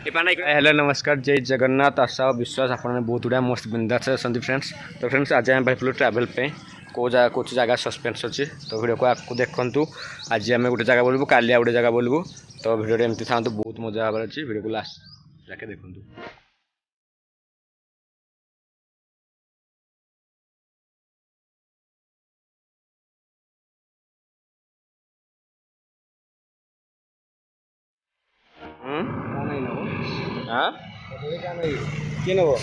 Hello नमस्कार जय जगन्नाथ आशा और विश्वास आपने बहुत गुड़ा मस्त बिंदास अच्छा फ्रेंड्स। तो फ्रेंड्स आज आम भाई ट्रावेल पे कौन जगह सस्पेंस अच्छी तो वीडियो को आपको देखूँ। आज आम गोटे जगह बोलू काली गोटे जगह बोलू तो वीडियो एमती था बहुत मजा हबार अच्छी वीडियो को लास्ट जाके देखूँ। हाँ किए नब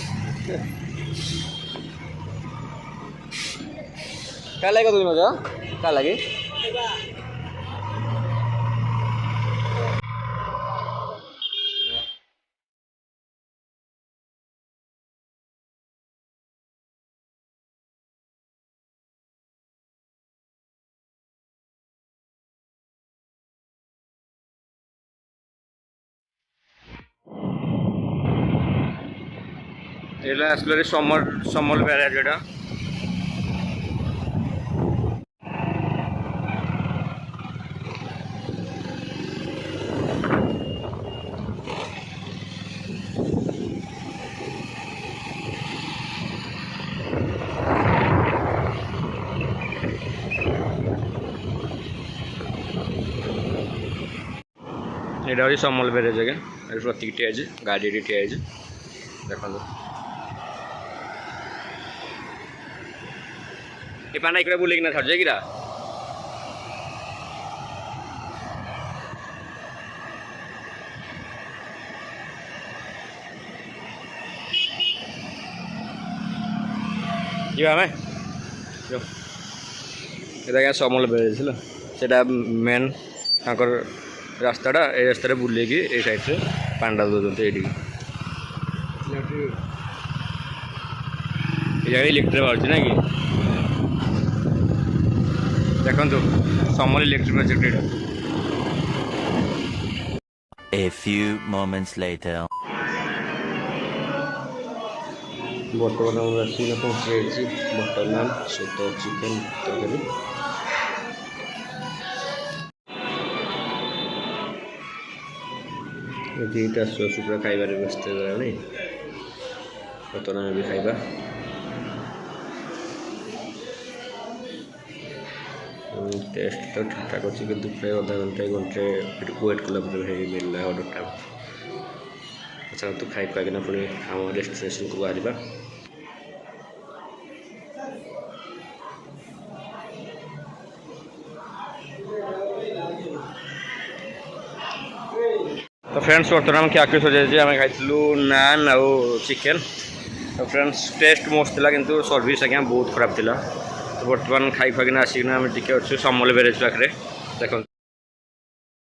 क्या लगे तुम मजा क्या लगे आसल समल बैराज एटा यहाँ हूँ समल बैराज आगे प्रतीक ठिया गाड़ी ठिया देखो ये पाना इकडे बुलेकिना छाड़ कि ये समल बैराज से मेन रास्ताटा ये रास्ता बुले ये साइड से पांडा दौरान ये जगह इलेक्ट्रिक बाहर ना कि देखो समल electric project A few moments later. बर्तमान आसी पहुँची बटर नान सहित चिकेन तरकारी दुईटा सुपुरा खाइबार व्यवस्था गलानी बर्तमान भी खाइबा टेस्ट तो ठीक ठाक अच्छी कि प्राय अधा घंटे घंटे वेट कला मिलला ऑर्डरटा अच्छा तो खाई पाकिना पुणी आम डेस्टिनेशन को बाहर तो फ्रेंड्स बर्तमान क्या सजाई आम खाई नान आउ चिकेन तो फ्रेंड्स टेस्ट मस्त था किंतु सर्विस आज्ञा बहुत खराब था। तो बर्तमान खाई फाकिना आसिक आम टे अच्छे समल बैराज पाखे देखो